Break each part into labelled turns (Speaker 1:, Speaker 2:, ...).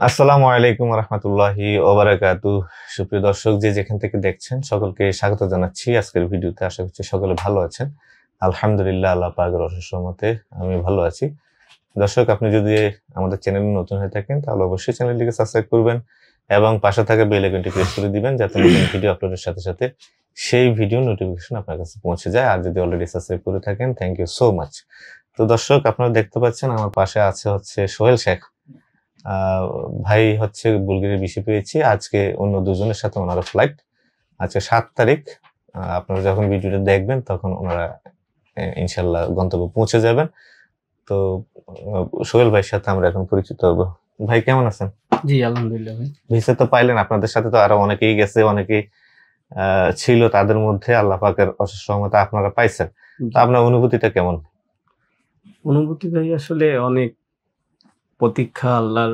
Speaker 1: আসসালামু আলাইকুম রহমতুল্লাহি ওবারাকাতু। সুপ্রিয় দর্শক, যে যেখান থেকে দেখছেন সকলকে স্বাগত জানাচ্ছি আজকের ভিডিওতে। আশা করছি সকলে ভালো আছেন। আলহামদুলিল্লাহ, আল্লাহ পাকের অশেষ রহমতে আমি ভালো আছি। দর্শক, আপনি যদি আমাদের চ্যানেলে নতুন হয়ে থাকেন তাহলে অবশ্যই চ্যানেলটিকে সাবস্ক্রাইব করবেন এবং পাশে থাকা বেল আইকনটি প্রেস করে দিবেন যাতে নতুন ভিডিও আপলোডের সাথে সাথে সেই ভিডিও নোটিফিকেশন আপনার কাছে পৌঁছে যায়। আর যদি অলরেডি সাবস্ক্রাইব করে থাকেন, থ্যাংক ইউ সো মাচ। তো দর্শক, আপনারা দেখতে পাচ্ছেন আমার পাশে আছে সোহেল শেখ ভাই। বুলগেরিয়ার বিষয় পেয়েছি আজকে অন্য দুজনের সাথে ওনারা ফ্লাইট। আজকে 7 তারিখ। আপনারা যখন ভিডিওটা দেখবেন তখন ওনারা ইনশাল্লাহ গন্তব্যে পৌঁছে যাবেন। তো সোহেল ভাইয়ের সাথে আমরা এখন পরিচিত হব। ভাই কেমন আছেন?
Speaker 2: জি আলহামদুলিল্লাহ ভাই।
Speaker 1: ভিসা তো পাইলেন, আপনাদের সাথে তো আরো অনেকেই গেছে, অনেকেই ছিল, তাদের মধ্যে আল্লাহ পাকের অশেষ রহমতে আপনারা পাইছেন। তো আপনার অনুভূতিটা কেমন?
Speaker 2: অনুভূতি ভাই আসলে অনেক প্রতীক্ষা, আল্লাহর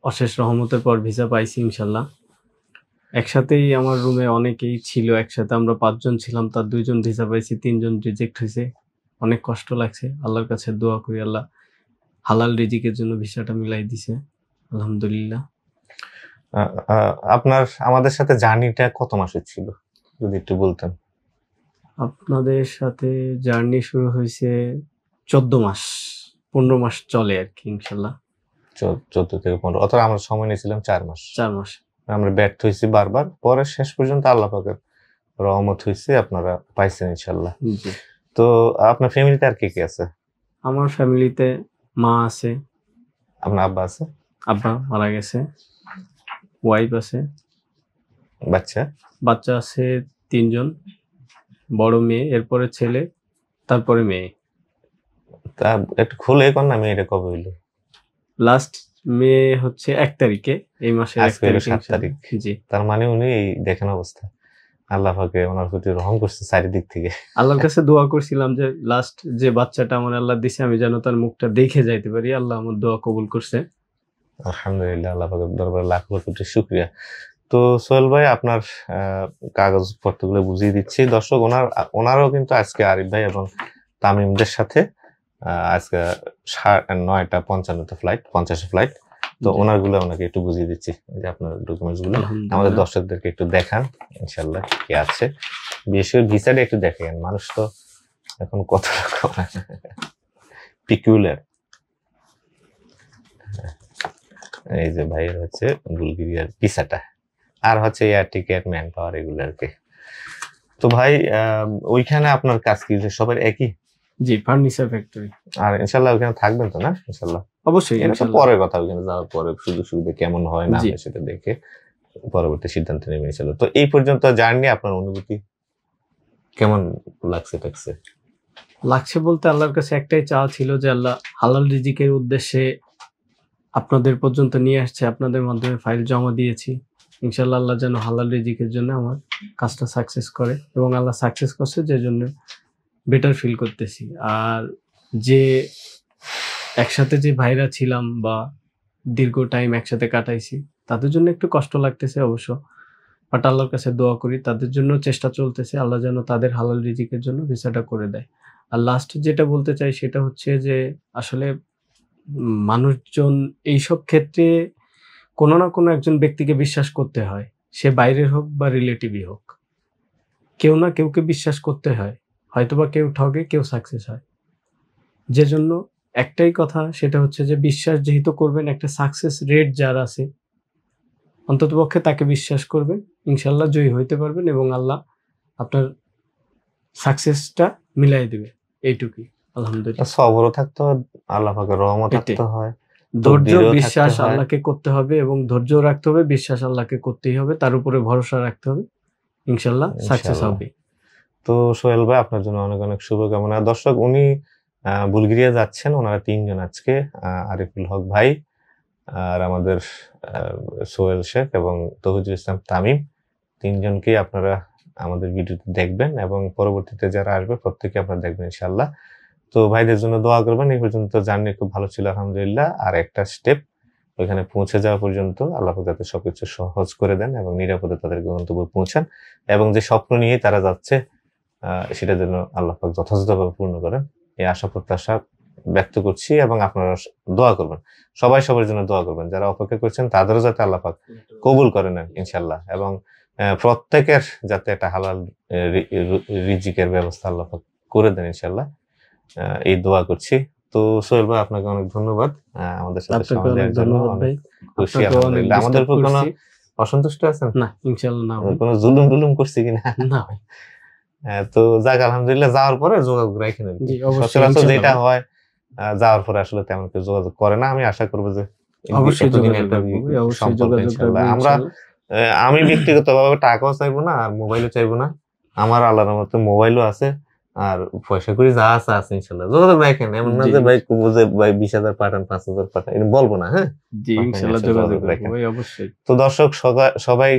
Speaker 2: অশেষ রহমতের পর ভিসা পাইছি ইনশাল্লাহ। একসাথেই আমার রুমে অনেকেই ছিল, একসাথে আমরা 5 জন ছিলাম, তার 2 জন ভিসা পাইছি, 3 জন রিজেক্ট হয়েছে। অনেক কষ্ট লাগছে। আল্লাহর কাছে দোয়া করি আল্লাহ হালাল রিজিকের জন্য ভিসাটা মিলাই দিছে আলহামদুলিল্লাহ।
Speaker 1: আপনার আমাদের সাথে জার্নিটা কত মাসের ছিল যদি একটু বলতেন?
Speaker 2: আপনাদের সাথে জার্নি শুরু হয়েছে 14 মাস, 15 মাস চলে আর কি ইনশাল্লাহ।
Speaker 1: 14 থেকে 15, অথবা আমরা সময় নিয়েছিলাম 4 মাস।
Speaker 2: 4 মাস
Speaker 1: আমরা ব্যর্থ হয়েছি বারবার, পরে শেষ পর্যন্ত আল্লাহ পাকের রহমত হয়েছে, আপনারা পাইছেন ইনশাল্লাহ। তো আপনার ফ্যামিলিতে আর কে কে আছে?
Speaker 2: আমার ফ্যামিলিতে মা আছে।
Speaker 1: আপনার আব্বা আছে?
Speaker 2: আব্বা মারা গেছে। ওয়াইফ আছে। বাচ্চা আছে 3 জন, বড় মেয়ে, এরপরে ছেলে, তারপরে মেয়ে।
Speaker 1: তা একটু খুলে কোন না, মেয়েটা কবে হইলো?
Speaker 2: লাস্ট মেয়ে হচ্ছে 1 তারিখে, এই মাসের 1 তারিখ।
Speaker 1: 7 তারিখ।
Speaker 2: জি।
Speaker 1: তার মানে উনি এই দেখেন অবস্থা, আল্লাহ পাকে ওনার প্রতি রহম করছে চারিদিক থেকে।
Speaker 2: আল্লাহর কাছে দোয়া করছিলাম যে লাস্ট যে বাচ্চাটা আমার আল্লাহ দিছে আমি যেন তার মুখটা দেখে যাইতে পারি। আল্লাহ আমার দোয়া কবুল করছে
Speaker 1: আলহামদুলিল্লাহ, আল্লাহ পাকের দরবারে লাখ কোটি শুকরিয়া। তো সোহেল ভাই, আপনার কাগজপত্রগুলো বুঝিয়ে দিচ্ছি। দর্শক, ওনারাও কিন্তু আজকে আরিফ ভাই এবং তামিমদের সাথে আজকে 9:55 ফ্লাইট, 50 ফ্লাইট। তো ওনারগুলো ওনাকে একটু বুঝিয়ে দিচ্ছি যে আপনার ডকুমেন্টস গুলো আমাদের দর্শকদেরকে একটু দেখান ইনশাল্লাহ কি আছে। বিশেষ করে ভিসাটা একটু দেখেন, মানুষ তো এখন কত রকম পিকুলার। এই যে ভাইয়ের বুলগেরিয়ার ভিসাটা, আর এয়ার টিকেট, ম্যান পাওয়ার, এগুলো আর কি। তো ভাই, ওইখানে আপনার কাজ কি সবার একই?
Speaker 2: জি, ফার্নিচার ফ্যাক্টরি।
Speaker 1: আর ইনশাআল্লাহ ওখানে থাকবেন তো না? ইনশাআল্লাহ
Speaker 2: অবশ্যই,
Speaker 1: ইনশাআল্লাহ। পরের কথা, ওখানে যাওয়ার পরে সুযোগ সুবিধা কেমন হয় না সেটা দেখে পরবর্তী সিদ্ধান্ত নেবে ইনশাআল্লাহ। তো এই পর্যন্ত জার্নি আপনার অনুভূতি কেমন
Speaker 2: লাগছে বলতে আল্লাহর কাছে একটাই চাওয়া ছিল যে আল্লাহ হালাল রিজিকের উদ্দেশ্যে আপনাদের পর্যন্ত নিয়ে আসছে, আপনাদের মাধ্যমে ফাইল জমা দিয়েছি। ইনশাআল্লাহ আল্লাহ যেন হালাল রিজিকের জন্য আমার কাজটা সাকসেস করে, এবং আল্লাহ সাকসেস করছে, যে জন্য বেটার ফিল করতেছি। আর যে একসাথে যে ভাইরা ছিলাম বা দীর্ঘ টাইম একসাথে কাটাইছি, তাদের জন্য একটু কষ্ট লাগতেছে অবশ্য, বাট আল্লাহর কাছে দোয়া করি তাদের জন্য চেষ্টা চলতেছে, আল্লাহ যেন তাদের হালাল রিজিকের জন্য ভিসাটা করে দেয়। আর লাস্ট যেটা বলতে চাই সেটা হচ্ছে যে আসলে মানুষজন এইসব ক্ষেত্রে কোনো না কোনো একজন ব্যক্তিকে বিশ্বাস করতে হয়, সে বাইরের হোক বা রিলেটিভই হোক, কেউ না কেউকে বিশ্বাস করতে হয়। হয়তোবা কেউ ঠগে, কেউ সাকসেস হয়। যে জন্য একটাই কথা, সেটা হচ্ছে যে বিশ্বাস যেহেতু করবেন, একটা সাকসেস রেট যার আছে অন্ততপক্ষে তাকে বিশ্বাস করবেন, ইনশাল্লাহ জয়ী হইতে পারবেন এবং আল্লাহ আপনার সাকসেসটা মিলাই দেবে। এইটুকুই। আলহামদুলিল্লাহ।
Speaker 1: সবরও থাকতে হয়, আল্লাহ পাকের রহমত থাকতে হয়,
Speaker 2: ধৈর্য, বিশ্বাস আল্লাহকে করতে হবে, এবং ধৈর্য রাখতে হবে, বিশ্বাস আল্লাহকে করতেই হবে, তার উপরে ভরসা রাখতে হবে, ইনশাল্লাহ সাকসেস হবে।
Speaker 1: তো সোহেল ভাই, আপনার জন্য অনেক অনেক শুভকামনা। দর্শক, উনি বুলগেরিয়া যাচ্ছেন, ওনারা 3 জন আজকে, আরিফুল হক ভাই, আর আমাদের সোহেল শেখ এবং তৌহিদুল ইসলাম তামিম। 3 জনকেই আপনারা আমাদের ভিডিওতে দেখবেন এবং পরবর্তীতে যারা আসবে প্রত্যেকে আপনারা দেখবেন ইনশাআল্লাহ। তো ভাইদের জন্য দোয়া করবেন। এই পর্যন্ত জার্নি খুব ভালো ছিল আলহামদুলিল্লাহ। আর একটা স্টেপ, ওইখানে পৌঁছে যাওয়া পর্যন্ত আল্লাহ পাক যাতে সবকিছু সহজ করে দেন এবং নিরাপদে তাদের গন্তব্যে পৌঁছান, এবং যে স্বপ্ন নিয়ে তারা যাচ্ছে সেটা যেন আল্লাহ পাক যথাযথভাবে পূর্ণ করেন, এই আশা প্রত্যাশা ব্যক্ত করছি এবং আপনারা দোয়া করবেন, সবাই সবার জন্য দোয়া করবেন, যারা অপেক্ষা করছেন তাদেরও যাতে আল্লাহ পাক কবুল করে নেন ইনশাল্লাহ, এবং প্রত্যেকের যাতে একটা হালাল রিজিকের ব্যবস্থা আল্লাহ পাক করে দেন ইনশাল্লাহ, এই দোয়া করছি। তো সোহেল ভাই আপনাকে অনেক ধন্যবাদ আমাদের সাথে সময় দেওয়ার জন্য। অনেক খুশি আলহামদুলিল্লাহ। আমাদের উপর কোনো অসন্তুষ্ট আছেন?
Speaker 2: না ইনশাআল্লাহ না,
Speaker 1: কোনো জুলুম টুলুম করছি কিনা?
Speaker 2: না।
Speaker 1: তো যাক আলহামদুলিল্লাহ, যাওয়ার পরে যোগাযোগ রাখেন। সচরাচর যেটা হয় যাওয়ার পরে আসলে তেমন কেউ যোগাযোগ করে না। আমি আশা করবো যে আমরা, আমি ব্যক্তিগতভাবে টাকাও চাইবো না আর মোবাইলও চাইবো না, আমার আল্লাহর মতো মোবাইলও আছে আর পয়সা করে যা আছে আছে ইনশাল্লাহ। যোগাযোগ রাখেন, এমন না যে ভাই বুঝে ভাই 20,000 পাঠান 5,000 পাঠান এটা বলবো না। হ্যাঁ
Speaker 2: জি ইনশাআল্লাহ যোগাযোগ রাখেন অবশ্যই।
Speaker 1: তো দর্শক সবাই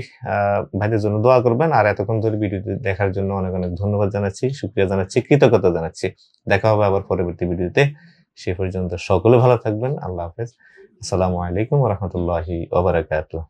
Speaker 1: ভাইদের জন্য দোয়া করবেন, আর এতক্ষণ ধরে ভিডিওটি দেখার জন্য অনেক অনেক ধন্যবাদ জানাচ্ছি, শুকরিয়া জানাচ্ছি, কৃতজ্ঞতা জানাচ্ছি। দেখা হবে আবার পরবর্তী ভিডিওতে, সে পর্যন্ত সকলে ভালো থাকবেন। আল্লাহ হাফেজ। আসসালামু আলাইকুম ওয়া রাহমাতুল্লাহি ওয়া বারাকাতুহু।